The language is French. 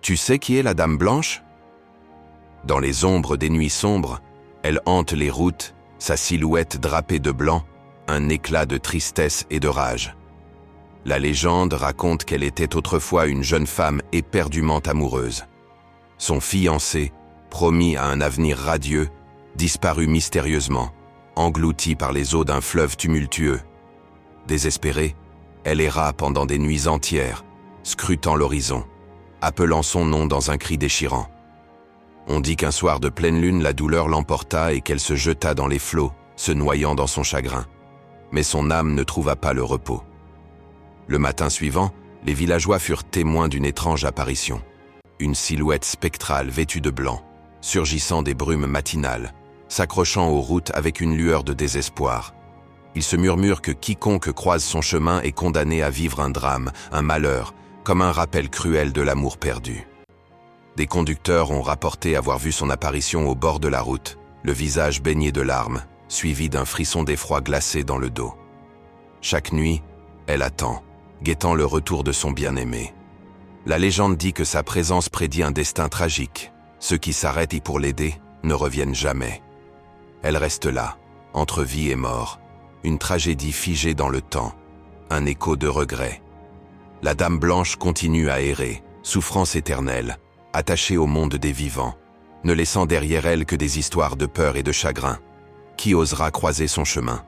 Tu sais qui est la Dame Blanche? Dans les ombres des nuits sombres, elle hante les routes, sa silhouette drapée de blanc, un éclat de tristesse et de rage. La légende raconte qu'elle était autrefois une jeune femme éperdument amoureuse. Son fiancé, promis à un avenir radieux, disparut mystérieusement, englouti par les eaux d'un fleuve tumultueux. Désespérée, elle erra pendant des nuits entières, scrutant l'horizon, appelant son nom dans un cri déchirant. On dit qu'un soir de pleine lune, la douleur l'emporta et qu'elle se jeta dans les flots, se noyant dans son chagrin. Mais son âme ne trouva pas le repos. Le matin suivant, les villageois furent témoins d'une étrange apparition. Une silhouette spectrale vêtue de blanc, surgissant des brumes matinales, s'accrochant aux routes avec une lueur de désespoir. Il se murmure que quiconque croise son chemin est condamné à vivre un drame, un malheur, comme un rappel cruel de l'amour perdu. Des conducteurs ont rapporté avoir vu son apparition au bord de la route, le visage baigné de larmes, suivi d'un frisson d'effroi glacé dans le dos. Chaque nuit, elle attend, guettant le retour de son bien-aimé. La légende dit que sa présence prédit un destin tragique. Ceux qui s'arrêtent pour l'aider ne reviennent jamais. Elle reste là, entre vie et mort, une tragédie figée dans le temps, un écho de regret. La Dame Blanche continue à errer, souffrance éternelle, attachée au monde des vivants, ne laissant derrière elle que des histoires de peur et de chagrin. Qui osera croiser son chemin?